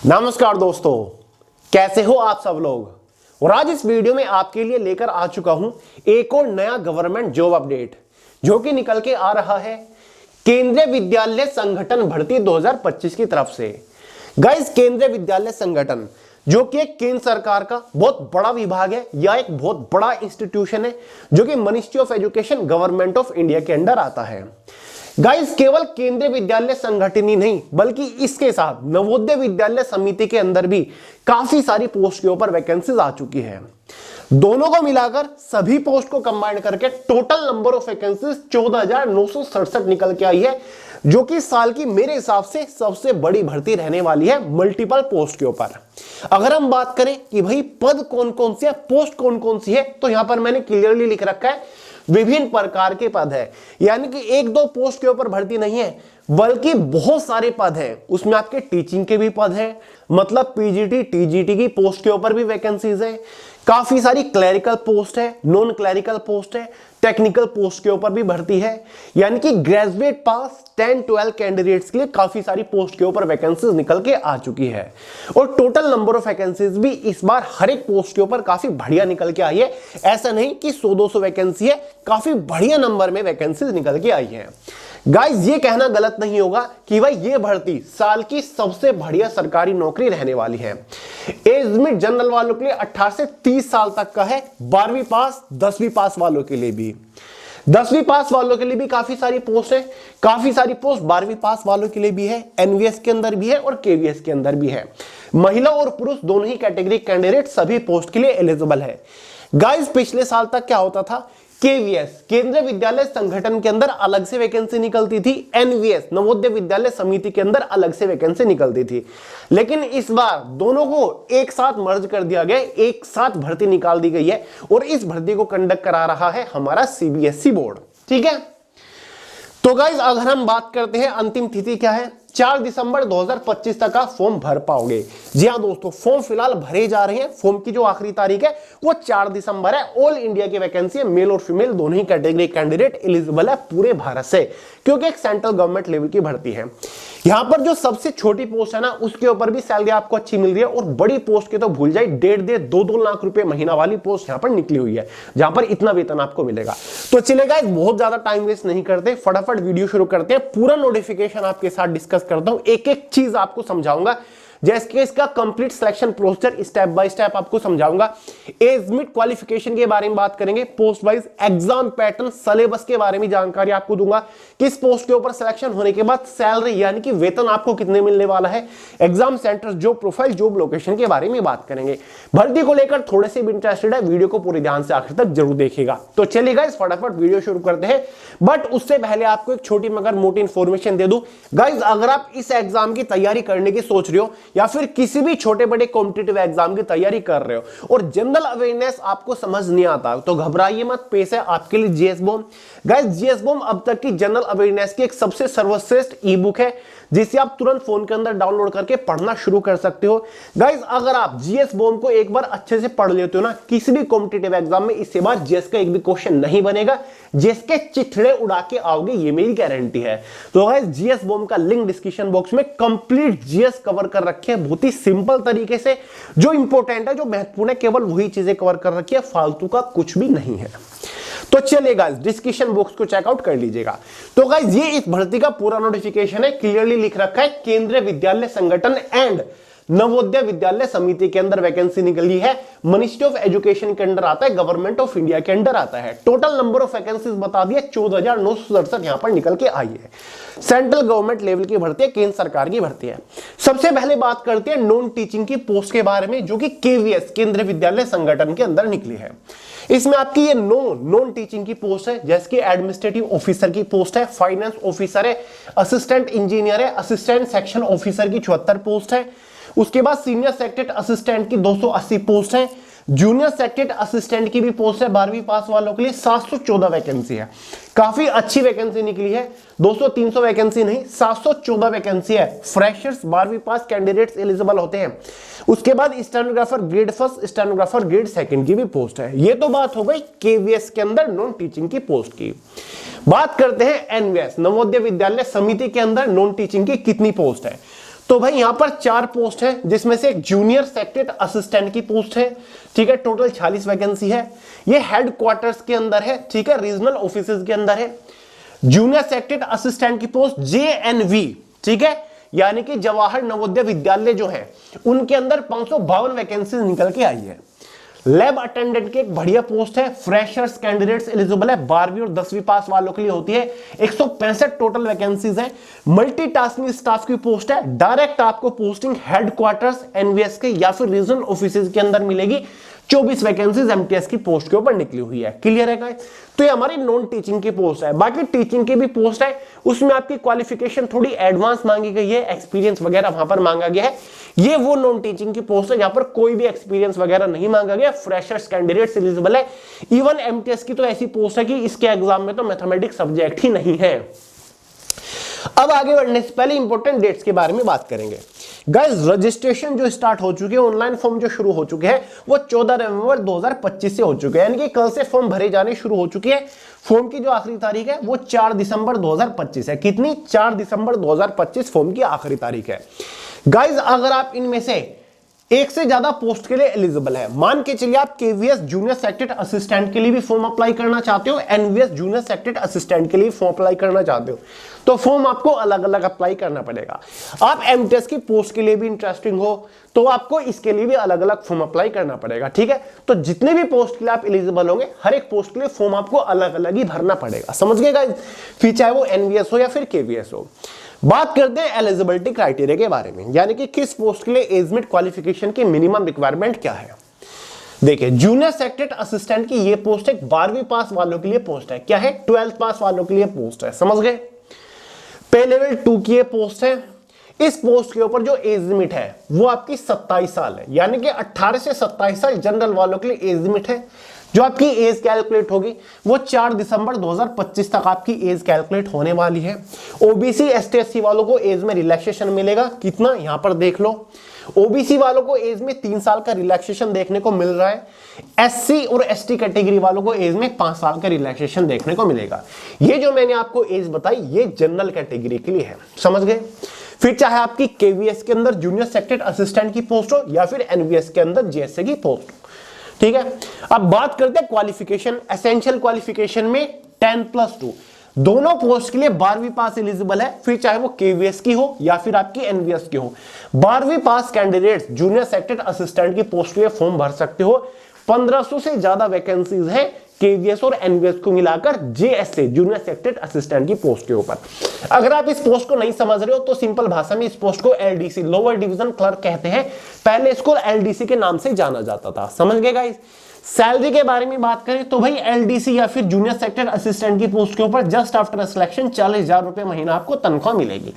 नमस्कार दोस्तों, कैसे हो आप सब लोग। और आज इस वीडियो में आपके लिए लेकर आ चुका हूं एक और नया गवर्नमेंट जॉब अपडेट जो कि निकल के आ रहा है केंद्रीय विद्यालय संगठन भर्ती 2025 की तरफ से। गाइस, केंद्रीय विद्यालय संगठन जो कि एक केंद्र सरकार का बहुत बड़ा विभाग है या एक बहुत बड़ा इंस्टीट्यूशन है जो कि ministry of education government of India के अंडर आता है। गाइस, केवल केंद्रीय विद्यालय संगठन ही नहीं बल्कि इसके साथ नवोदय विद्यालय समिति के अंदर भी काफी सारी पोस्ट के ऊपर वैकेंसीज आ चुकी है। दोनों को मिलाकर सभी पोस्ट को कंबाइन करके टोटल नंबर ऑफ वैकेंसीज 14,967 निकल के आई है, जो कि साल की मेरे हिसाब से सबसे बड़ी भर्ती रहने वाली है मल्टीपल पोस्ट के ऊपर। अगर हम बात करें कि भाई पद कौन कौन से है, पोस्ट कौन कौन सी है, तो यहां पर मैंने क्लियरली लिख रखा है विभिन्न प्रकार के पद है। यानी कि एक दो पोस्ट के ऊपर भर्ती नहीं है बल्कि बहुत सारे पद हैं। उसमें आपके टीचिंग के भी पद हैं, मतलब पीजीटी टीजीटी की पोस्ट के ऊपर भी वैकेंसीज है। काफी सारी क्लरिकल पोस्ट है, नॉन क्लरिकल पोस्ट है, टेक्निकल पोस्ट के ऊपर भी भर्ती है। यानी कि ग्रेजुएट पास 10-12 कैंडिडेट्स के लिए काफी सारी पोस्ट के ऊपर वैकेंसीज निकल के आ चुकी है। और टोटल नंबर ऑफ वैकेंसीज भी इस बार हर एक पोस्ट के ऊपर काफी बढ़िया निकल के आई है। ऐसा नहीं कि 100-200 वैकेंसी है, काफी बढ़िया नंबर में वैकेंसीज निकल के आई है। गाइस, ये कहना गलत नहीं होगा कि भाई ये भर्ती साल की सबसे बढ़िया सरकारी नौकरी रहने वाली है। एज लिमिट जनरल वालों के लिए 18 से 30 साल तक का है, 12वीं पास 10वीं पास वालों के लिए भी। 10वीं पास वालों के लिए भी काफी सारी पोस्ट है, काफी सारी पोस्ट 12वीं पास वालों के लिए भी है, एनवीएस के अंदर भी है और केवीएस के अंदर भी है। महिला और पुरुष दोनों ही कैटेगरी कैंडिडेट सभी पोस्ट के लिए एलिजिबल है। गाइस, पिछले साल तक क्या होता था, केवीएस केंद्रीय विद्यालय संगठन के अंदर अलग से वैकेंसी निकलती थी, एनवीएस नवोदय विद्यालय समिति के अंदर अलग से वैकेंसी निकलती थी। लेकिन इस बार दोनों को एक साथ मर्ज कर दिया गया, एक साथ भर्ती निकाल दी गई है और इस भर्ती को कंडक्ट करा रहा है हमारा सीबीएसई बोर्ड। ठीक है, तो गाइज अगर हम बात करते हैं अंतिम तिथि क्या है, 4 दिसंबर 2025 तक आप फॉर्म भर पाओगे। जी हाँ दोस्तों, फॉर्म फिलहाल भरे जा रहे हैं। फॉर्म की जो आखिरी तारीख है वो 4 दिसंबर है। ऑल इंडिया की वैकेंसी है, मेल और फीमेल दोनों ही कैटेगरी कैंडिडेट एलिजिबल है पूरे भारत से, क्योंकि एक सेंट्रल गवर्नमेंट लेवल की भर्ती है। यहां पर जो सबसे छोटी पोस्ट है ना, उसके ऊपर भी सैलरी आपको अच्छी मिल रही है और बड़ी पोस्ट के तो भूल जाए, 1.5-2 लाख रुपए महीना वाली पोस्ट यहां पर निकली हुई है जहां पर इतना वेतन आपको मिलेगा। तो चलेगा, बहुत ज्यादा टाइम वेस्ट नहीं करते, फटाफट वीडियो शुरू करते हैं। पूरा नोटिफिकेशन आपके साथ डिस्कस करता हूं, एक एक चीज आपको समझाऊंगा, जैसे कि इसका complete selection procedure step by step आपको समझाऊंगा। एज लिमिट क्वालिफिकेशन के बारे में बात करेंगे, post wise exam pattern syllabus के बारे में जानकारी आपको दूंगा, किस पोस्ट के ऊपर सिलेक्शन होने के बाद सैलरी यानी कि वेतन आपको कितने मिलने वाला है, exam centre, job profile, job location के बारे में बात करेंगे। भर्ती को लेकर थोड़े से भी इंटरेस्टेड है, वीडियो को पूरे ध्यान से आखिर तक जरूर देखिएगा। तो चलिए गाइस, फटाफट वीडियो शुरू करते हैं। बट उससे पहले आपको एक छोटी मगर मोटी इंफॉर्मेशन दे दूं। गाइस, अगर आप इस एग्जाम की तैयारी करने की सोच रहे हो या फिर किसी भी छोटे बड़े कॉम्पिटिटिव एग्जाम की तैयारी कर रहे हो और जनरल अवेयरनेस आपको समझ नहीं आता, तो घबराइए मत, पेश है आपके लिए GS bomb. Guys, GS bomb अब तक की जनरल अवेयरनेस की एक सबसे सर्वश्रेष्ठ ई बुक है जिसे आप तुरंत फोन के अंदर डाउनलोड करके पढ़ना शुरू कर सकते हो। गाइस, अगर आप जीएस बॉम को एक बार अच्छे से पढ़ लेते हो ना, किसी भी कॉम्पिटिटिव एग्जाम में इसके बाद जीएस का एक भी क्वेश्चन नहीं बनेगा, जीएस के चिथड़े उड़ा के आओगे, ये मेरी गारंटी है। तो गाइस, जीएस बॉम का लिंक डिस्क्रिप्शन बॉक्स में कंप्लीट जीएस कवर कर रखे हैं, बहुत ही सिंपल तरीके से। जो इंपॉर्टेंट है, जो महत्वपूर्ण है, केवल वही चीजें कवर कर रखी है, फालतू का कुछ भी नहीं है। तो चलिए गाइस, डिस्क्रिप्शन बॉक्स को चेकआउट कर लीजिएगा। तो गाइस, ये इस भर्ती का पूरा नोटिफिकेशन है, क्लियरली लिख रखा है केंद्रीय विद्यालय संगठन एंड नवोदय विद्यालय समिति के अंदर वैकेंसी निकली है, मिनिस्ट्री ऑफ एजुकेशन के अंदर आता है, गवर्नमेंट ऑफ इंडिया के अंदर आता है। टोटल नंबर ऑफ वैकेंसीज बता दिए, 14,967 यहां पर निकल के आई है। सेंट्रल गवर्नमेंट लेवल की भर्ती है, केंद्र सरकार की भर्ती है। सबसे पहले बात करते हैं नॉन टीचिंग की पोस्ट के बारे में, जो कि केवीएस केंद्रीय विद्यालय संगठन के अंदर निकली है। इसमें आपकी ये नॉन टीचिंग की पोस्ट है, जैसे कि एडमिनिस्ट्रेटिव ऑफिसर की पोस्ट है, फाइनेंस ऑफिसर है, असिस्टेंट इंजीनियर है, असिस्टेंट सेक्शन ऑफिसर की 74 पोस्ट है। उसके बाद सीनियर सेक्रेटरी असिस्टेंट की 280 पोस्ट है, जूनियर सेक्रेटरी असिस्टेंट की भी पोस्ट है 12वीं पास वालों के लिए, 714 वैकेंसी है। काफी अच्छी वैकेंसी निकली है, 200-300 वैकेंसी नहीं, 714 वैकेंसी है। फ्रेशर्स 12वीं पास कैंडिडेट्स एलिजिबल होते हैं। उसके बाद stenographer grade first, stenographer grade second की भी पोस्ट है। ये तो बात हो गई केवीएस के अंदर नॉन टीचिंग की पोस्ट की। बात करते हैं एनवीएस नवोदय विद्यालय समिति के अंदर नॉन टीचिंग की कितनी पोस्ट है। तो भाई यहां पर 4 पोस्ट है, जिसमें से एक जूनियर सेक्रेटरी असिस्टेंट की पोस्ट है, ठीक है, टोटल 46 वैकेंसी है। ये हेडक्वार्टर्स के अंदर है, ठीक है, रीजनल ऑफिसेज के अंदर है। जूनियर सेक्रेटरी असिस्टेंट की पोस्ट JNV, ठीक है, यानी कि जवाहर नवोदय विद्यालय जो है उनके अंदर 552 वैकेंसी निकल के आई है। लैब अटेंडेंट की एक बढ़िया पोस्ट है, फ्रेशर्स कैंडिडेट्स एलिजिबल है, 12वीं और 10वीं पास वालों के लिए होती है, 165 टोटल वैकेंसीज है। मल्टीटास्किंग स्टाफ की पोस्ट है, डायरेक्ट आपको पोस्टिंग हेडक्वार्टर्स NVS के या फिर रीजनल ऑफिसेज के अंदर मिलेगी। 24 वैकेंसीज MTS की पोस्ट के ऊपर निकली हुई है। क्लियर है गाइस? तो ये हमारी नॉन टीचिंग की पोस्ट है। बाकी टीचिंग की भी पोस्ट है, उसमें आपकी क्वालिफिकेशन थोड़ी एडवांस मांगी गई है, एक्सपीरियंस वगैरह वहां पर मांगा गया है। ये वो नॉन टीचिंग की पोस्ट है जहां पर कोई भी एक्सपीरियंस वगैरह नहीं मांगा गया, फ्रेशर्स कैंडिडेट्स एलिजिबल है। इवन MTS की तो ऐसी पोस्ट है कि इसके एग्जाम में तो मैथमेटिक्स सब्जेक्ट ही नहीं है। अब आगे बढ़ने से पहले इंपॉर्टेंट डेट्स के बारे में बात करेंगे। गाइस, रजिस्ट्रेशन जो स्टार्ट हो चुके हैं, ऑनलाइन फॉर्म जो शुरू हो चुके हैं वो 14 नवंबर 2025 से हो चुके हैं, यानी कि कल से फॉर्म भरे जाने शुरू हो चुके हैं। फॉर्म की जो आखिरी तारीख है वो 4 दिसंबर 2025 है। कितनी? 4 दिसंबर 2025 फॉर्म की आखिरी तारीख है। गाइस, अगर आप इनमें से एक से ज्यादा पोस्ट के लिए एलिजिबल है, मान के चलिए आप KVS जूनियर सेक्रेटरी असिस्टेंट के लिए भी फॉर्म अप्लाई करना चाहते हो, NVS जूनियर सेक्रेटरी असिस्टेंट के लिए फॉर्म अप्लाई करना चाहते हो, तो फॉर्म आपको अलग अलग अप्लाई करना पड़ेगा। आप MTS की पोस्ट के लिए भी इंटरेस्टिंग हो तो आपको इसके लिए भी अलग अलग फॉर्म अप्लाई करना पड़ेगा, ठीक है। तो जितने भी पोस्ट के लिए आप एलिजिबल होंगे, हर एक पोस्ट के लिए फॉर्म आपको अलग अलग ही भरना पड़ेगा, समझ गए गाइस? फिर चाहे वो NVS हो या फिर KVS हो। बात करते हैं एलिजिबिलिटी क्राइटेरिया के बारे में, यानी कि किस पोस्ट के लिए एज मिट क्वालिफिकेशन की मिनिमम रिक्वायरमेंट क्या है। देखिए, जूनियर सेक्रेटरी असिस्टेंट की ये पोस्ट है 12वीं पास वालों के लिए पोस्ट है। क्या है? 12th पास वालों के लिए पोस्ट है, समझ गए? पे लेवल 2 की ये पोस्ट है। इस पोस्ट के ऊपर जो एज लिमिट है वो आपकी 27 साल है, यानी कि 18 से 27 साल जनरल वालों के लिए एज लिमिट है। जो आपकी एज कैलकुलेट होगी वो 4 दिसंबर 2025 तक आपकी एज कैलकुलेट होने वाली है। OBC ST SC वालों को एज में रिलैक्सेशन मिलेगा, कितना? यहां पर देख लो, OBC वालों को एज में 3 साल का रिलैक्सेशन देखने को मिल रहा है। SC और ST कैटेगरी वालों को एज में 5 साल का रिलैक्सेशन देखने को मिलेगा। ये जो मैंने आपको एज बताई ये जनरल कैटेगरी के लिए है, समझ गए? फिर चाहे आपकी KVS के अंदर जूनियर सेक्रेटरी असिस्टेंट की पोस्ट हो या फिर NVS के अंदर JSA की पोस्ट हो, ठीक है। अब बात करते हैं क्वालिफिकेशन। एसेंशियल क्वालिफिकेशन में 10+2 दोनों पोस्ट के लिए 12वीं पास एलिजिबल है, फिर चाहे वो KVS की हो या फिर आपकी NVS की हो। 12वीं पास कैंडिडेट्स जूनियर सेक्रेटरी असिस्टेंट की पोस्ट के लिए फॉर्म भर सकते हो। 1500 से ज्यादा वैकेंसीज है KVS और NVS को मिलाकर JSA जूनियर सेक्रेटरी असिस्टेंट की पोस्ट के ऊपर। अगर आप इस पोस्ट को नहीं समझ रहे हो तो सिंपल भाषा में इस पोस्ट को LDC लोअर डिवीजन क्लर्क कहते हैं। पहले इसको LDC के नाम से जाना जाता था, समझ गए गाइस? सैलरी के बारे में बात करें तो भाई LDC या फिर जूनियर सेक्रेटरी असिस्टेंट की पोस्ट के ऊपर जस्ट आफ्टर सिलेक्शन 40,000 रुपए महीना आपको तनख्वाह मिलेगी,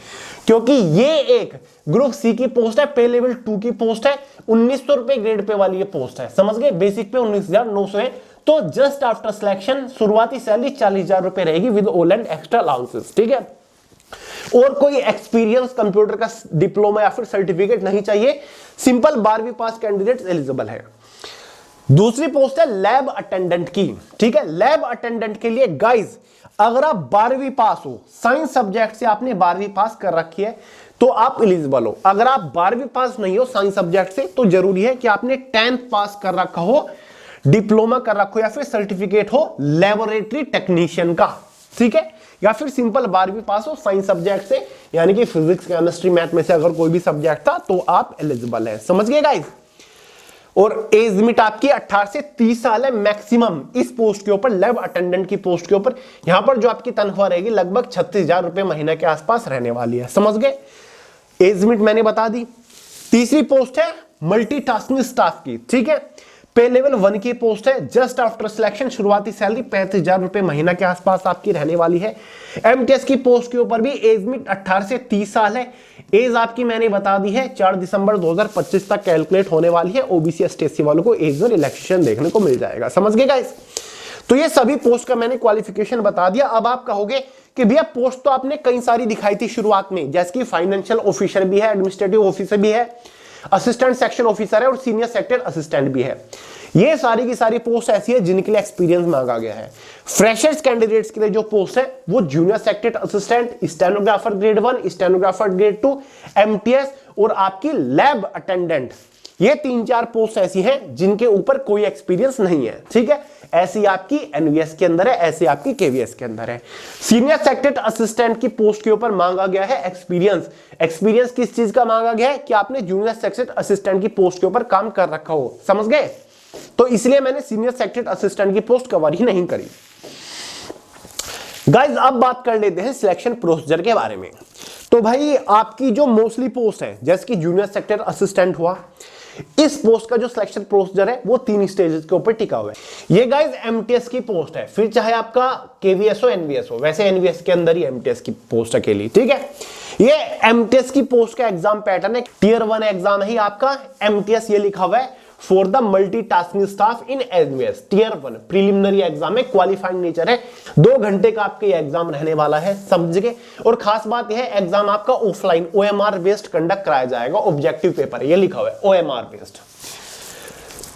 क्योंकि ये एक ग्रुप C की पोस्ट है, पे लेवल 2 की पोस्ट है। 1900 रुपए ग्रेड पे वाली ये पोस्ट है, समझ गए? बेसिक पे 19,900 है। तो जस्ट आफ्टर सिलेक्शन शुरुआती सैलरी 40,000 रुपए रहेगी with all and extra allowances, ठीक है। और कोई एक्सपीरियंस कंप्यूटर का डिप्लोमा या फिर सर्टिफिकेट नहीं चाहिए, सिंपल 12वीं पास कैंडिडेट एलिजिबल है। दूसरी पोस्ट है लैब अटेंडेंट की, ठीक है। लैब अटेंडेंट के लिए गाइस, अगर आप 12वीं पास हो, साइंस सब्जेक्ट से आपने 12वीं पास कर रखी है तो आप एलिजिबल हो। अगर आप 12वीं पास नहीं हो साइंस सब्जेक्ट से तो जरूरी है कि आपने 10th पास कर रखा हो, डिप्लोमा कर रखो या फिर सर्टिफिकेट हो लेबोरेटरी टेक्नीशियन का, ठीक है। या फिर सिंपल 12वीं पास हो साइंस सब्जेक्ट से, यानी कि फिजिक्स केमिस्ट्री मैथ में से अगर कोई भी सब्जेक्ट था तो आप एलिजिबल हैं, समझ गए गाइस? और एज लिमिट आपकी 18 से 30 साल है मैक्सिमम इस पोस्ट के ऊपर, लैब अटेंडेंट की पोस्ट के ऊपर। यहां पर जो आपकी तनख्वाह रहेगी लगभग 36,000 रुपए महीने के आसपास रहने वाली है, समझ गए? एज लिमिट मैंने बता दी। तीसरी पोस्ट है मल्टीटास्किंग स्टाफ की, ठीक है। पे लेवल 1 की पोस्ट है, जस्ट आफ्टर सिलेक्शन शुरुआती सैलरी 35,000 रुपए महीना के आसपास आपकी रहने वाली है। MTS की पोस्ट के ऊपर भी एज लिमिट 18 से 30 साल है। एज आपकी मैंने बता दी है 4 दिसंबर 2025 तक कैलकुलेट होने वाली है। OBC ST SC वालों को एज में रिलैक्सेशन देखने को मिल जाएगा, समझ गए गाइस? तो ये सभी पोस्ट का मैंने क्वालिफिकेशन बता दिया। अब आप कहोगे कि भैया पोस्ट तो आपने कई सारी दिखाई थी शुरुआत में, जैसे कि फाइनेंशियल ऑफिसर भी है, एडमिनिस्ट्रेटिव ऑफिसर भी है, असिस्टेंट सेक्शन ऑफिसर है और सीनियर सेक्टर असिस्टेंट भी है। ये सारी की सारी पोस्ट ऐसी है जिनके लिए एक्सपीरियंस मांगा गया है। फ्रेशर्स कैंडिडेट्स के लिए जो पोस्ट है वो junior secretary assistant, stenographer grade 1, stenographer grade 2, MTS और आपकी लैब अटेंडेंट, ये 3-4 पोस्ट ऐसी हैं जिनके ऊपर कोई एक्सपीरियंस नहीं है। ठीक है, ऐसी आपकी एनवीएस के अंदर है, ऐसी आपकी केवीएस के अंदर है। सीनियर सेक्रेटरी असिस्टेंट की पोस्ट के ऊपर मांगा गया है एक्सपीरियंस। एक्सपीरियंस किस चीज का मांगा गया है कि आपने जूनियर सेक्रेटरी असिस्टेंट की पोस्ट के ऊपर काम कर रखा हो, समझ गए? तो इसलिए मैंने सीनियर सेक्रेटरी असिस्टेंट की पोस्ट कवर ही नहीं करी। गाइज अब बात कर लेते हैं सिलेक्शन प्रोसीजर के बारे में। तो भाई आपकी जो मोस्टली पोस्ट है जैसे कि जूनियर सेक्रेटरी असिस्टेंट हुआ, इस पोस्ट का जो सिलेक्शन प्रोसीजर है वो 3 स्टेजेस के ऊपर टिका हुआ है। ये गाइज एमटीएस की पोस्ट है, फिर चाहे आपका केवीएस हो एनवीएस हो, वैसे एनवीएस के अंदर ही एमटीएस की पोस्ट अकेली। ठीक है, ये एमटीएस की पोस्ट का एग्जाम पैटर्न है, टियर 1 एग्जाम है आपका एमटीएस, ये लिखा हुआ है for the multitasking staff in NVS tier 1 preliminary exam है, क्वालिफाइंग नेचर है, 2 घंटे का आपका एग्जाम रहने वाला है, समझ गए? और खास बात यह है एग्जाम आपका ऑफलाइन ओएमआर बेस्ड कंडक्ट कराया जाएगा, ऑब्जेक्टिव पेपर ये लिखा हुआ है ओएमआर बेस्ड।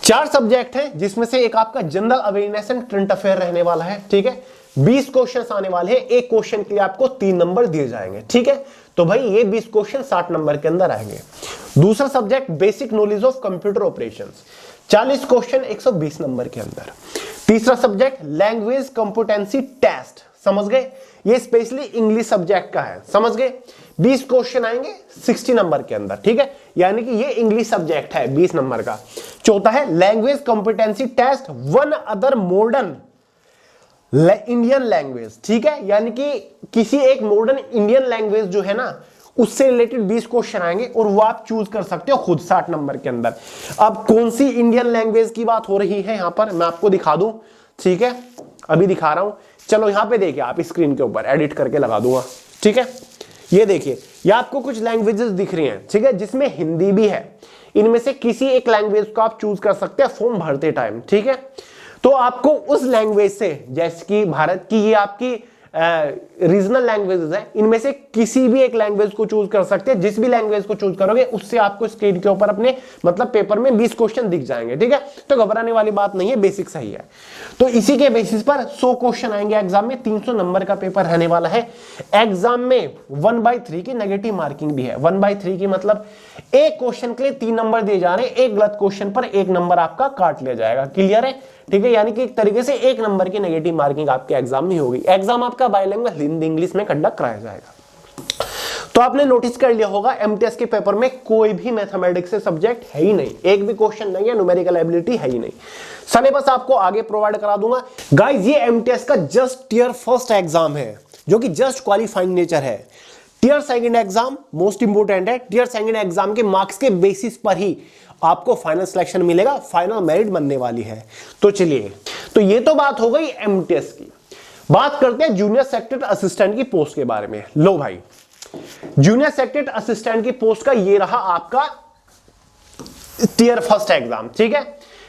4 सब्जेक्ट है जिसमें से एक आपका general awareness and current affair रहने वाला है। ठीक है, 20 क्वेश्चंस आने वाले हैं, एक क्वेश्चन के लिए आपको 3 नंबर दिए जाएंगे। ठीक है, तो भाई ये 20 क्वेश्चन 60 नंबर के अंदर आएंगे। दूसरा subject basic knowledge of computer operations, 40 question 120 number के अंदर। तीसरा सब्जेक्ट लैंग्वेज कंपिटेंसी टेस्ट, समझ गए? ये स्पेशली इंग्लिश सब्जेक्ट का है, समझ गए? 20 क्वेश्चन आएंगे 60 नंबर के अंदर। ठीक है, यानी कि ये इंग्लिश सब्जेक्ट है 20 नंबर का। चौथा है language competency test 1 other modern Indian language. ठीक है, यानी कि किसी एक मॉडर्न इंडियन लैंग्वेज जो है ना उससे रिलेटेड 20 क्वेश्चन आएंगे और वो आप चूज कर सकते हो खुद 60 नंबर के अंदर। अब कौन सी इंडियन लैंग्वेज की बात हो रही है यहां पर मैं आपको दिखा दूं। ठीक है, अभी दिखा रहा हूं, चलो यहां पे देखिए आप स्क्रीन के ऊपर एडिट करके लगा दूंगा। ठीक है, ये देखिए ये आपको कुछ लैंग्वेजेस दिख रही हैं, ठीक है, जिसमें हिंदी भी है। इनमें से किसी एक लैंग्वेज को आप चूज कर सकते हैं फॉर्म भरते टाइम। ठीक है, तो आपको उस लैंग्वेज से, जैसे कि भारत की ये आपकी रीजनल लैंग्वेजेस है, इनमें से किसी भी एक लैंग्वेज को चूज कर सकते हैं। जिस भी लैंग्वेज को चूज करोगे उससे आपको स्क्रीन के ऊपर अपने मतलब पेपर में 20 क्वेश्चन दिख जाएंगे। ठीक है, तो घबराने वाली बात नहीं है, बेसिक सही है। तो इसी के बेसिस पर 100 क्वेश्चन आएंगे एग्जाम में, 300 नंबर का पेपर रहने वाला है। एग्जाम में 1/3 की नेगेटिव मार्किंग भी है। 1/3 की मतलब एक क्वेश्चन के लिए 3 नंबर दिए जा रहे हैं, एक गलत क्वेश्चन पर 1 नंबर आपका काट लिया जाएगा। क्लियर है? ठीक है, यानी कि एक तरीके से 1 नंबर की नेगेटिव मार्किंग आपके एग्जाम में होगी। एग्जाम आपका बायलैंग्वेज हिंदी इंग्लिश में कंडक्ट कराया जाएगा। तो आपने नोटिस कर लिया होगा एमटीएस के पेपर में कोई भी मैथमेटिक्स से सब्जेक्ट है ही नहीं, एक भी क्वेश्चन नहीं है, न्यूमेरिकल एबिलिटी है ही नहीं। सिलेबस आपको आगे प्रोवाइड करा दूंगा। गाइस ये एमटीएस का जस्ट टियर 1 एग्जाम है जो कि जस्ट क्वालिफाइंग नेचर है। टियर 2 एग्जाम मोस्ट इंपोर्टेंट है। टियर 2 एग्जाम के मार्क्स के बेसिस पर ही आपको फाइनल सिलेक्शन मिलेगा, फाइनल मेरिट बनने वाली है। तो चलिए, तो ये तो बात हो गई एमटीएस की। बात करते हैं जूनियर सेक्रेटरी असिस्टेंट की पोस्ट के बारे में। लो भाई, जूनियर सेक्रेटरी असिस्टेंट की पोस्ट का ये रहा आपका टियर 1 एग्जाम। ठीक है,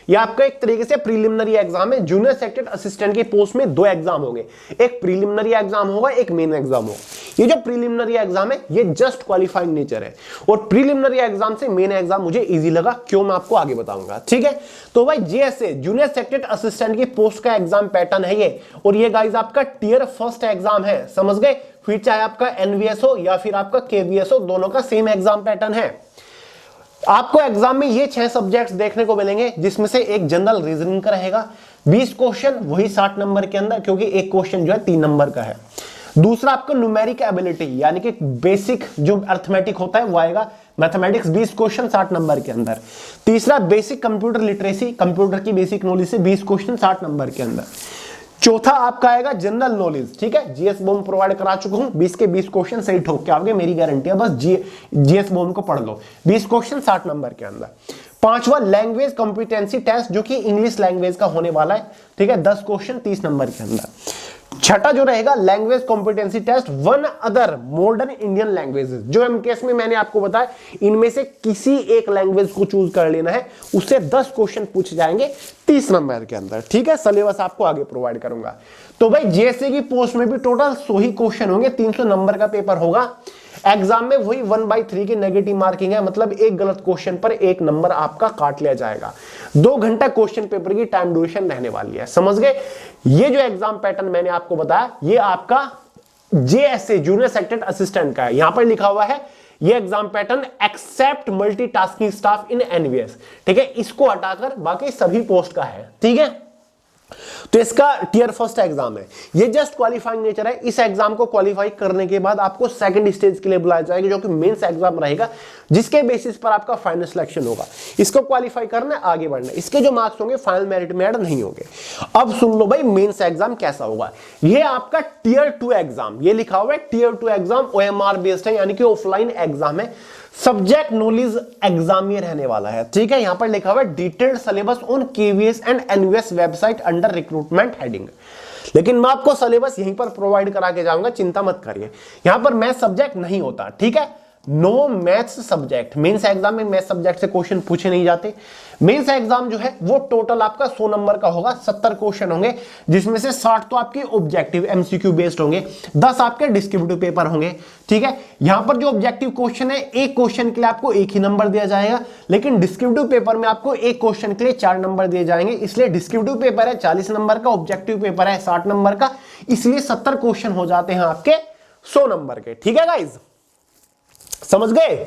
ये आपका एक तरीके से प्रीलिमिनरी एग्जाम है। जूनियर सेक्रेटरी असिस्टेंट की पोस्ट में 2 एग्जाम होंगे, एक प्रीलिमिनरी एग्जाम होगा, एक मेन एग्जाम होगा। ये जो प्रीलिमिनरी एग्जाम है ये जस्ट क्वालिफाइंग नेचर है, और प्रीलिमिनरी एग्जाम से मेन एग्जाम मुझे इजी लगा, क्यों मैं आपको आगे बताऊंगा। ठीक है, तो भाई जेएसए जूनियर सेक्रेटरी असिस्टेंट की पोस्ट का एग्जाम पैटर्न है ये, और ये गाइस आपका टियर 1 एग्जाम है, समझ गए? फिर चाहे आपका एनवीएस हो या फिर आपका केवीएस हो, दोनों का सेम एग्जाम पैटर्न है। आपको एग्जाम में ये 6 सब्जेक्ट्स देखने को मिलेंगे, जिसमें से एक जनरल रीजनिंग का रहेगा, 20 क्वेश्चन वही 60 नंबर के अंदर, क्योंकि एक क्वेश्चन जो है 3 नंबर का है। दूसरा आपका न्यूमेरिक एबिलिटी यानी कि बेसिक जो अर्थमेटिक होता है वो आएगा, मैथमेटिक्स 20 क्वेश्चन 60 नंबर के अंदर। तीसरा बेसिक कंप्यूटर लिटरेसी, कंप्यूटर की बेसिक नॉलेज से 20 क्वेश्चन 60 नंबर के अंदर। चौथा आपका आएगा जनरल नॉलेज। ठीक है, जीएस बॉम प्रोवाइड करा चुका हूं, 20 के 20 क्वेश्चन सही ठोक के आओगे, मेरी गारंटी है, बस जीएस बॉम को पढ़ लो, 20 क्वेश्चन 60 नंबर के अंदर। पांचवा लैंग्वेज कॉम्पिटेंसी टेस्ट जो कि इंग्लिश लैंग्वेज का होने वाला है। ठीक है, 10 क्वेश्चन 30 नंबर के अंदर। छठा जो रहेगा language competency test 1 other modern Indian languages, जो एमटीएस में मैंने आपको बताया इनमें से किसी एक लैंग्वेज को चूज कर लेना है, उससे 10 क्वेश्चन पूछे जाएंगे 30 नंबर के अंदर। ठीक है, सिलेबस आपको आगे प्रोवाइड करूंगा। तो भाई जेएसए की पोस्ट में भी टोटल 100 ही क्वेश्चन होंगे, 300 नंबर का पेपर होगा। एग्जाम में वही 1/3 की नेगेटिव मार्किंग है, मतलब एक गलत क्वेश्चन पर 1 नंबर आपका काट लिया जाएगा। 2 घंटा क्वेश्चन पेपर की टाइम ड्यूरेशन रहने वाली है, समझ गए। ये जो एग्जाम पैटर्न मैंने आपको बताया ये आपका JSA जूनियर सेक्रेटरी असिस्टेंट का है। यहां पर लिखा हुआ है ये exam pattern except multitasking staff in NVS, ठीक है, इसको हटाकर बाकी सभी पोस्ट का है, ठीक है। तो इसका टियर फर्स्ट एग्जाम है, ये जस्ट क्वालिफाइंग नेचर है। इस एग्जाम को क्वालिफाई करने के बाद आपको सेकंड स्टेज के लिए बुलाया जाएगा जो कि मेंस एग्जाम रहेगा, जिसके बेसिस पर आपका फाइनल सिलेक्शन होगा। इसको क्वालिफाई करना है, आगे बढ़ना है, इसके जो मार्क्स होंगे फाइनल मेरिट में ऐड नहीं होंगे। अब सुन लो भाई मेंस एग्जाम कैसा होगा। ये आपका टियर 2 एग्जाम, ये लिखा हुआ है टियर 2 एग्जाम OMR बेस्ड है, यानी कि ऑफलाइन एग्जाम है। सब्जेक्ट नॉलेज एग्जाम ये रहने वाला है, ठीक है। यहां पर लिखा हुआ है detailed syllabus on KVS and NVS website under recruitment heading. लेकिन मैं आपको सिलेबस यहीं पर प्रोवाइड करा के जाऊंगा, चिंता मत करिए। यहां पर मैथ सब्जेक्ट नहीं होता, ठीक है, no maths subject. Mains exam में मैथ्स सब्जेक्ट से क्वेश्चन पूछे नहीं जाते। मेंस एग्जाम जो है वो टोटल आपका 100 नंबर का होगा, 70 क्वेश्चन होंगे, जिसमें से 60 तो आपके ऑब्जेक्टिव MCQ बेस्ड होंगे, 10 आपके डिस्क्रिप्टिव पेपर होंगे, ठीक है। यहां पर जो ऑब्जेक्टिव क्वेश्चन है, एक क्वेश्चन के लिए आपको 1 ही नंबर दिया जाएगा, लेकिन डिस्क्रिप्टिव पेपर में आपको एक क्वेश्चन के लिए 4 नंबर दिए जाएंगे। इसलिए डिस्क्रिप्टिव पेपर है 40 नंबर का, ऑब्जेक्टिव पेपर है 60 नंबर का, इसलिए 70 क्वेश्चन हो जाते हैं आपके 100 नंबर के, ठीक है गाइज, समझ गए।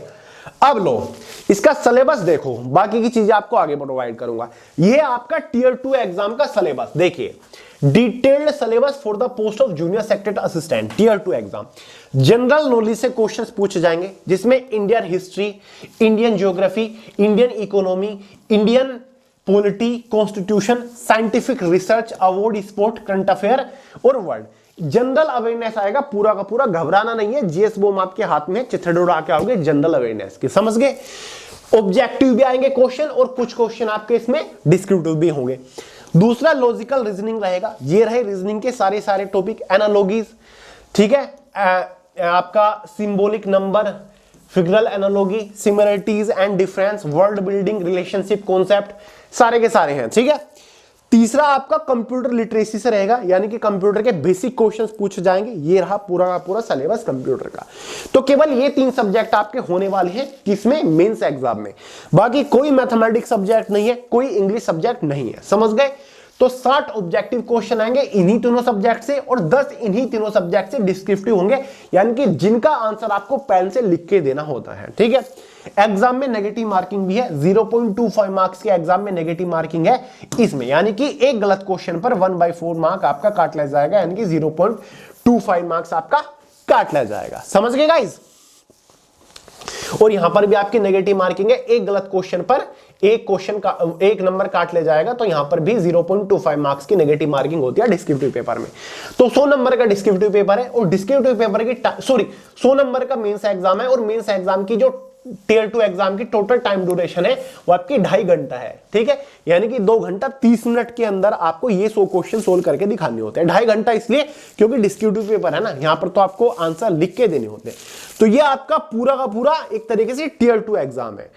अब लो इसका सिलेबस देखो, बाकी की चीजें आपको आगे प्रोवाइड करूंगा। ये आपका टियर 2 एग्जाम का सिलेबस देखिए, detailed syllabus for the post of junior secretary assistant tier 2 exam. General knowledge से क्वेश्चंस पूछे जाएंगे, जिसमें Indian history, Indian geography, Indian economy, Indian polity, constitution, scientific research, award, sport, current affair और world. General awareness आएगा पूरा का पूरा, घबराना नहीं है। GS बॉम्ब आपके हाथ में, चिथड़े उड़ा के आओगे जनरल अवेयरनेस की, समझ गए। ऑब्जेक्टिव भी आएंगे क्वेश्चन, और कुछ क्वेश्चन आपके इसमें डिस्क्रिप्टिव भी होंगे। दूसरा लॉजिकल रीजनिंग रहेगा, ये रहे रीजनिंग के सारे टॉपिक, एनालॉजीज, ठीक है, आपका symbolic number, figural analogy, similarities and difference, world building, relationship concept, सारे के सारे हैं, ठीक है। तीसरा आपका कंप्यूटर लिटरेसी से रहेगा, यानी कि कंप्यूटर के बेसिक क्वेश्चंस पूछे जाएंगे। ये रहा पूरा का पूरा सिलेबस कंप्यूटर का। तो केवल ये 3 सब्जेक्ट आपके होने वाले हैं किसमें, मेंस एग्जाम में। बाकी कोई मैथमेटिक्स सब्जेक्ट नहीं है, कोई इंग्लिश सब्जेक्ट नहीं है, समझ गए। तो 60 ऑब्जेक्टिव क्वेश्चन आएंगे इन्हीं तीनों सब्जेक्ट से, और 10 इन्हीं तीनों सब्जेक्ट से डिस्क्रिप्टिव होंगे, यानी कि जिनका आंसर आपको पेन से लिख के देना होता है, ठीक है। एग्जाम में नेगेटिव मार्किंग भी है, 0.25 मार्क्स के एग्जाम में नेगेटिव मार्किंग है इसमें, यानी कि एक गलत क्वेश्चन पर 1/4 मार्क आपका काट लिया जाएगा, यानी कि 0.25 मार्क्स आपका काट लिया जाएगा, समझ गए गाइस। और यहां पर भी आपकी नेगेटिव मार्किंग है, एक गलत क्वेश्चन पर एक क्वेश्चन का 1 नंबर काट ले जाएगा, तो यहां पर भी 0.25 मार्क्स की नेगेटिव मार्किंग होती है डिस्क्रिप्टिव पेपर में। तो 100 नंबर का डिस्क्रिप्टिव पेपर है, और डिस्क्रिप्टिव पेपर की 100 नंबर का मेंस एग्जाम है, और मेंस एग्जाम की जो टियर 2 एग्जाम की टोटल टाइम ड्यूरेशन है वो आपकी 2.5 घंटा है, ठीक है, यानी कि 2 घंटा 30 मिनट के अंदर आपको ये 100 क्वेश्चन सोल्व करके दिखाने होते हैं। 2.5 घंटा इसलिए क्योंकि डिस्क्रिप्टिव पेपर है ना, यहां पर तो आपको आंसर लिख के देने होते हैं। तो ये आपका पूरा का पूरा एक तरीके से टियर 2 एग्जाम है।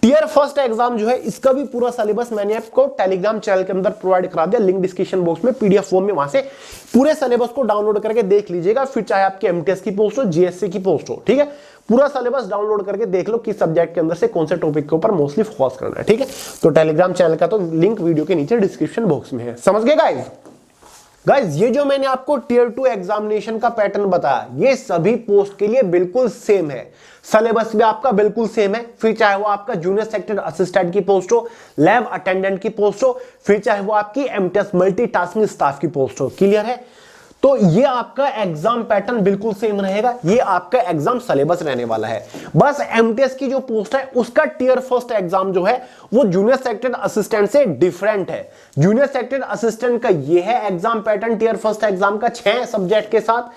टियर फर्स्ट एग्जाम जो है, इसका भी पूरा सिलेबस मैंने आपको टेलीग्राम चैनल के अंदर प्रोवाइड करा दिया, लिंक डिस्क्रिप्शन बॉक्स में PDF फॉर्म में, वहां से पूरे सिलेबस को डाउनलोड करके देख लीजिएगा। फिर चाहे आपके MTS की पोस्ट हो, GSC की पोस्ट हो, ठीक है, पूरा सिलेबस डाउनलोड करके देख लो किस सब्जेक्ट के अंदर से कौन से टॉपिक के ऊपर मोस्टली फोकस करना है, ठीक है। तो टेलीग्राम चैनल का तो लिंक वीडियो के नीचे डिस्क्रिप्शन बॉक्स में है, समझ गए गाइस। ये जो मैंने आपको टियर 2 एग्जामिनेशन का पैटर्न बताया, ये सभी पोस्ट के लिए बिल्कुल सेम है, सिलेबस भी आपका बिल्कुल सेम है। फिर चाहे वो आपका जूनियर सेक्रेटरी असिस्टेंट की पोस्ट हो, लैब अटेंडेंट की पोस्ट हो, फिर चाहे वो आपकी MTS मल्टीटास्किंग स्टाफ की पोस्ट हो, क्लियर है। तो ये आपका एग्जाम पैटर्न बिल्कुल सेम रहेगा, ये आपका एग्जाम सिलेबस रहने वाला है। बस MTS की जो पोस्ट है उसका टियर फर्स्ट एग्जाम जो है वो जूनियर सेक्रेटरी असिस्टेंट से डिफरेंट है। जूनियर सेक्रेटरी असिस्टेंट का ये है exam pattern tier first exam का 6 सब्जेक्ट के साथ,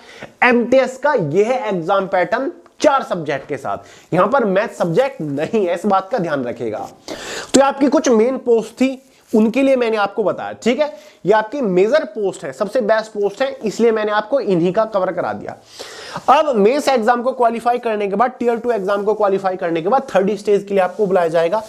MTS का ये है एग्जाम पैटर्न 4 सब्जेक्ट के साथ। यहां पर मैथ सब्जेक्ट नहीं है, इस बात का ध्यान रखिएगा। तो आपकी कुछ मेन पोस्ट थी, उनके लिए मैंने आपको बताया, ठीक है। ये आपकी मेजर पोस्ट है, सबसे बेस्ट पोस्ट है, इसलिए मैंने आपको इन्हीं का कवर करा दिया। अब मेंस एग्जाम को क्वालिफाई करने के बाद, टियर 2 एग्जाम को क्वालिफाई करने के बाद 3rd स्टेज के लिए आपको बुलाया जाएगा।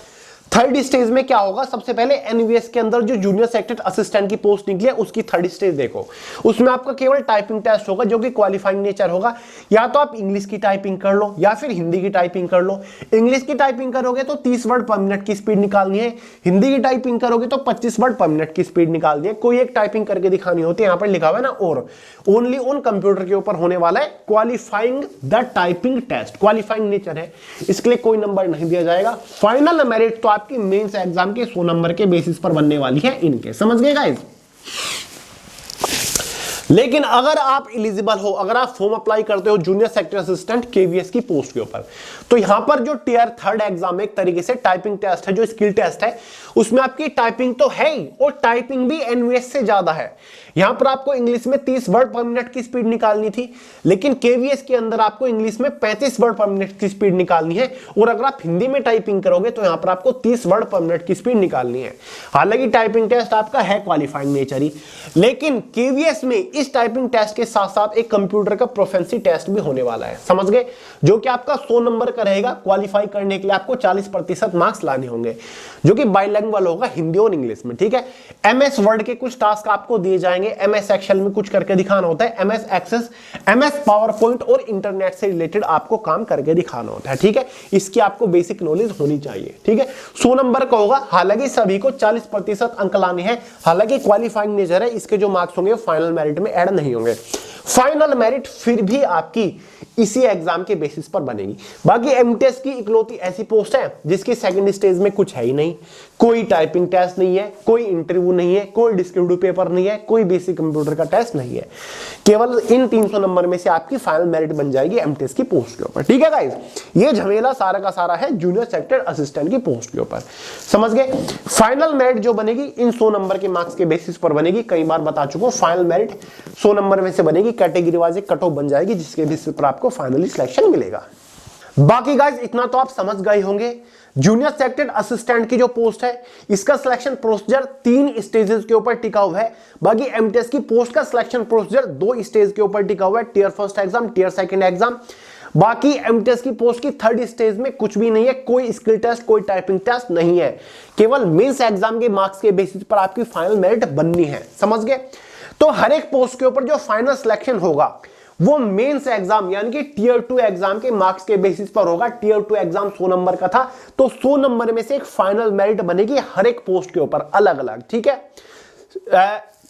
थर्ड स्टेज में क्या होगा, सबसे पहले एनवीएस के अंदर जो जूनियर सेक्रेटरी असिस्टेंट की पोस्ट निकली है उसकी थर्ड स्टेज देखो, उसमें आपका केवल टाइपिंग टेस्ट होगा जो कि क्वालिफाइंग नेचर होगा। या तो आप इंग्लिश की टाइपिंग कर लो या फिर हिंदी की टाइपिंग कर लो। इंग्लिश की टाइपिंग करोगे तो 30 वर्ड पर मिनट की स्पीड निकालनी है, हिंदी की टाइपिंग करोगे तो 25 वर्ड पर मिनट की स्पीड निकालनी है। कोई एक टाइपिंग करके दिखानी होती है, यहां पर लिखा हुआ है ना, और ओनली ऑन कंप्यूटर के ऊपर होने वाला है qualifying the typing test, qualifying nature है, इसके लिए कोई नंबर नहीं दिया जाएगा। फाइनल मेरिट तो आपकी मेंस एग्जाम के 100 नंबर के बेसिस पर बनने वाली है इनके, समझ गए गाइस। लेकिन अगर आप एलिजिबल हो, अगर आप फॉर्म अप्लाई करते हो जूनियर सेक्टर असिस्टेंट केवीएस की पोस्ट के ऊपर, तो यहां पर जो टियर थर्ड एग्जाम एक तरीके से टाइपिंग टेस्ट है, जो स्किल टेस्ट है, उसमें आपकी टाइपिंग तो है ही और टाइपिंग भी एनवीएस से ज्यादा है। यहां पर आपको इंग्लिश में 30 वर्ड पर मिनट की स्पीड निकालनी थी, लेकिन केवीएस के अंदर आपको इंग्लिश में 35 वर्ड पर मिनट की स्पीड निकालनी है। और अगर आप हिंदी में टाइपिंग करोगे तो यहां पर आपको 30 वर्ड पर मिनट की स्पीड निकालनी है। हालांकि टाइपिंग टेस्ट आपका है क्वालिफाइंग नेचर ही, लेकिन केवीएस में इस टाइपिंग टेस्ट के साथ साथ एक कंप्यूटर का प्रोफिशिएंसी टेस्ट भी होने वाला है, समझ गए, जो कि आपका 100 नंबर का रहेगा। क्वालिफाई करने के लिए आपको 40% मार्क्स लाने होंगे, जो कि बाइलिंगुअल होगा हिंदी और इंग्लिश में, ठीक है। एमएस वर्ड के कुछ टास्क आपको दिए जाएंगे, एमएस एक्सेल में कुछ करके दिखाना होता है, MS Access, MS PowerPoint और इंटरनेट से रिलेटेड आपको काम करके दिखाना होता है, ठीक है। इसकी आपको बेसिक नॉलेज होनी चाहिए, ठीक है। 100 नंबर का होगा, हालांकि सभी को 40% अंक लाने हैं। हालांकि क्वालिफाइंग नेचर है, इसके जो मार्क्स होंगे फाइनल मेरिट में ऐड नहीं होंगे। फाइनल मेरिट फिर भी आपकी इसी एग्जाम के बेसिस पर बनेगी। बाकी एमटीएस की इकलौती ऐसी पोस्ट है जिसकी सेकंड स्टेज में कुछ है ही नहीं, कोई टाइपिंग टेस्ट नहीं है, कोई इंटरव्यू नहीं है, कोई डिस्क्रिप्टिव पेपर नहीं है, कोई बेसिक कंप्यूटर का टेस्ट नहीं है। केवल इन 300 नंबर में से आपकी फाइनल मेरिट बन जाएगी एमटीएस की पोस्ट के ऊपर, ठीक है गाइस। ये झमेला सारा का सारा है जूनियर सेक्टर असिस्टेंट की पोस्ट के ऊपर, समझ गए। फाइनल मेरिट जो बनेगी इन 100 नंबर के मार्क्स के बेसिस पर बनेगी। कई बार बता चुका हूं, फाइनल मेरिट 100 नंबर में से बनेगी, कैटेगरी वाइज कट ऑफ बन जाएगी, जिसके बेसिस पर आपको फाइनली सिलेक्शन मिलेगा। बाकी गाइस इतना तो आप समझ गए होंगे, जूनियर सेक्टर असिस्टेंट की जो पोस्ट है इसका सिलेक्शन प्रोसीजर 3 स्टेजेस के ऊपर टिका हुआ है। बाकी एमटीएस की पोस्ट का सिलेक्शन प्रोसीजर 2 स्टेज के ऊपर टिका हुआ है, tier first exam, tier second exam. बाकी एमटीएस की पोस्ट की थर्ड स्टेज में कुछ भी नहीं है, कोई स्किल टेस्ट, कोई टाइपिंग टेस्ट नहीं है, केवल मेंस एग्जाम के मार्क्स के बेसिस पर आपकी फाइनल मेरिट बननी है, समझ गए। तो हर एक पोस्ट के ऊपर जो फाइनल सिलेक्शन होगा वो मेंस एग्जाम यानी कि टियर 2 एग्जाम के मार्क्स के बेसिस पर होगा। टियर 2 एग्जाम 100 नंबर का था, तो 100 नंबर में से एक फाइनल मेरिट बनेगी हर एक पोस्ट के ऊपर अलग अलग, ठीक है,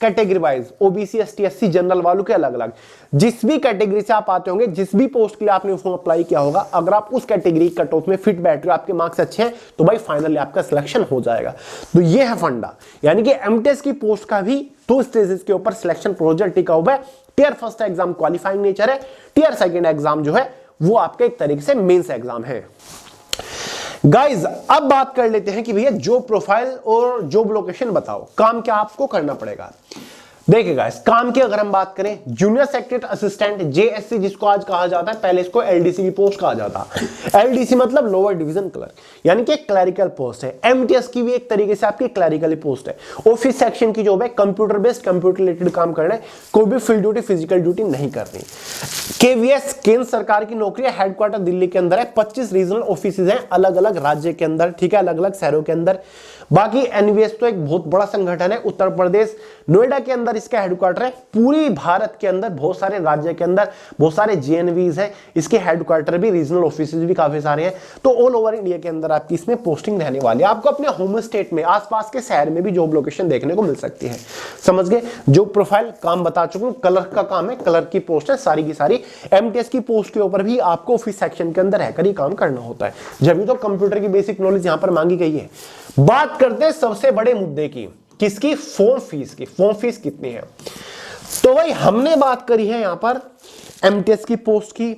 category wise, OBC, ST, SC, general वालों के अलग अलग। जिस भी कैटेगरी से आप आते होंगे, जिस भी पोस्ट के लिए आपने फॉर्म अप्लाई किया होगा, अगर आप उस कैटेगरी कट ऑफ में फिट बैठ रहे हो, आपके मार्क्स अच्छे हैं, तो भाई फाइनली आपका सिलेक्शन हो जाएगा। तो ये है फंडा, यानी कि एमटीएस की पोस्ट का भी 2 स्टेजेस के ऊपर सिलेक्शन प्रोसीजर टिका हुआ है। Tier first exam qualifying nature है, टियर सेकंड एग्जाम जो है वो आपका एक तरीके से मेंस एग्जाम है। गाइज अब बात कर लेते हैं कि भैया जॉब प्रोफाइल और जॉब लोकेशन बताओ, काम क्या आपको करना पड़ेगा। देखिए गाइस, काम की अगर हम बात करें, जूनियर सेक्रेटरी असिस्टेंट जेएससी जिसको आज कहा जाता है, पहले इसको एलडीसी की पोस्ट कहा जाता है। एलडीसी मतलब लोअर डिवीजन क्लर्क, यानी कि क्लरिकल पोस्ट है। एमटीएस की भी एक तरीके से आपकी क्लरिकल पोस्ट है। ऑफिस सेक्शन की जॉब है, कंप्यूटर बेस्ड, कंप्यूटर रिलेटेड काम करना है, कोई भी फील्ड ड्यूटी, फिजिकल ड्यूटी नहीं करनी। केवीएस केंद्र सरकार की नौकरी है, हेडक्वार्टर दिल्ली के अंदर है, 25 रीजनल ऑफिस हैं अलग अलग राज्य के अंदर, ठीक है, अलग अलग शहरों के अंदर। बाकी एनवीएस तो एक बहुत बड़ा संगठन है, उत्तर प्रदेश नोएडा के अंदर इसका हेडक्वार्टर है। पूरी भारत के अंदर बहुत सारे राज्य के अंदर बहुत सारे जेएनवीज हैं, इसके हेडक्वार्टर भी, रीजनल ऑफिसेज भी काफी सारे हैं। तो ऑल ओवर इंडिया के अंदर आपकी इसमें पोस्टिंग रहने वाली है। आपको अपने होम स्टेट में, आसपास के शहर में भी जॉब लोकेशन देखने को मिल सकती है, समझ गए। जॉब प्रोफाइल काम बता चुका हूं, क्लर्क का काम है, क्लर्क की पोस्ट है सारी की सारी। एमटीएस की पोस्ट के ऊपर भी आपको ऑफिस सेक्शन के अंदर रहकर ही काम करना होता है, जब तो कंप्यूटर की बेसिक नॉलेज यहां पर मांगी गई है। बात करते हैं सबसे बड़े मुद्दे की, किसकी, फॉर्म फीस की। फॉर्म फीस कितनी है, तो भाई हमने बात करी है यहां पर एमटीएस की पोस्ट की,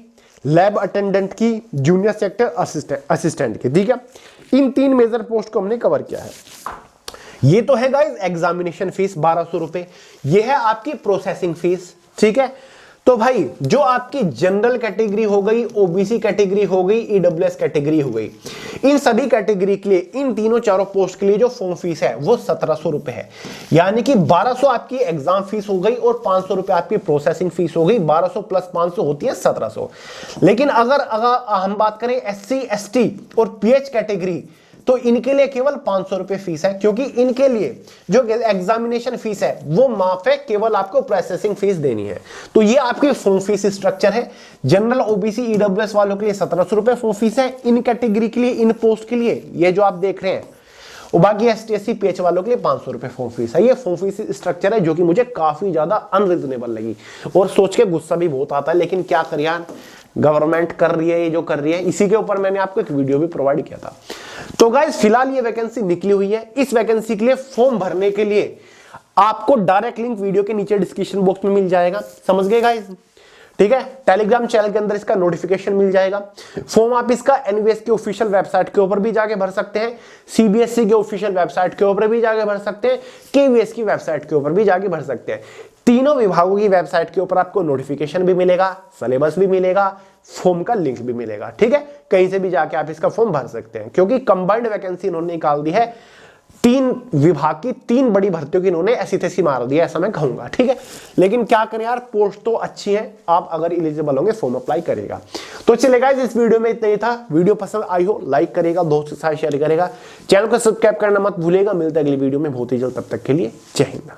लैब अटेंडेंट की, जूनियर सेक्टर असिस्टेंट की, ठीक है। इन 3 मेजर पोस्ट को हमने कवर किया है। ये तो है गाइस एग्जामिनेशन फीस 1200 रुपए, ये है आपकी प्रोसेसिंग फीस, ठीक है। तो भाई जो आपकी जनरल कैटेगरी हो गई, ओबीसी कैटेगरी हो गई, ईडब्ल्यूएस कैटेगरी हो गई, इन सभी कैटेगरी के लिए, इन तीनों चारों पोस्ट के लिए जो फॉर्म फीस है वो 1700 रुपए है। यानी कि 1200 आपकी एग्जाम फीस हो गई और 500 रुपए आपकी प्रोसेसिंग फीस हो गई। 1200 प्लस 500 होती है 1700। लेकिन अगर हम बात करें एससी एसटी और पीएच कैटेगरी, तो इनके लिए केवल 500 रुपए फीस है, क्योंकि इनके लिए जो एग्जामिनेशन फीस है वो माफ है, केवल आपको प्रोसेसिंग फीस देनी है। तो ये आपकी फॉर्म फीस स्ट्रक्चर है। जनरल, ओबीसी, ईडब्ल्यूएस वालों के लिए 1700 रुपए फॉर्म फीस है, इन कैटेगरी के लिए, इन पोस्ट के लिए ये जो आप देख रहे हैं, और बाकी एसटी एससी पीएच वालों के लिए 500 रुपए फॉर्म फीस है। ये फॉर्म फीस स्ट्रक्चर है जो कि मुझे काफी ज्यादा अनरीजनेबल लगी और सोच के गुस्सा भी बहुत आता है, लेकिन क्या करिए यार, गवर्नमेंट कर रही है ये जो कर रही है। इसी के ऊपर मैंने आपको एक वीडियो भी प्रोवाइड किया था। तो गाइस फिलहाल ये वैकेंसी निकली हुई है। इस वैकेंसी के लिए फॉर्म भरने के लिए आपको डायरेक्ट लिंक वीडियो के नीचे डिस्क्रिप्शन बॉक्स में मिल जाएगा, समझ गए गाइस, ठीक है। टेलीग्राम चैनल के अंदर इसका नोटिफिकेशन मिल जाएगा। फॉर्म आप इसका एनवीएस की ऑफिशियल वेबसाइट के ऊपर भी जाके भर सकते हैं, सीबीएसई के ऑफिशियल वेबसाइट के ऊपर भी जाके भर सकते हैं, केवीएस की वेबसाइट के ऊपर भी जाके भर सकते हैं। तीनों विभागों की वेबसाइट के ऊपर आपको नोटिफिकेशन भी मिलेगा, सिलेबस भी मिलेगा, फॉर्म का लिंक भी मिलेगा, ठीक है। कहीं से भी जाके आप इसका फॉर्म भर सकते हैं, क्योंकि कंबाइंड वैकेंसी इन्होंने निकाल दी है। 3 विभाग की 3 बड़ी भर्तियों की इन्होंने ऐसी तैसी मार दिया, ऐसा मैं कहूंगा, ठीक है। लेकिन क्या करें यार, पोस्ट तो अच्छी है, आप अगर एलिजिबल होंगे फॉर्म अप्लाई करेगा। तो चलिए गाइस, इस वीडियो में इतना ही था। वीडियो पसंद आई हो लाइक करेगा, दोस्तों के साथ शेयर करेगा, चैनल को सब्सक्राइब करना मत भूलिएगा। मिलते हैं अगली वीडियो में बहुत ही जल्द, तब तक के लिए जय हिंद।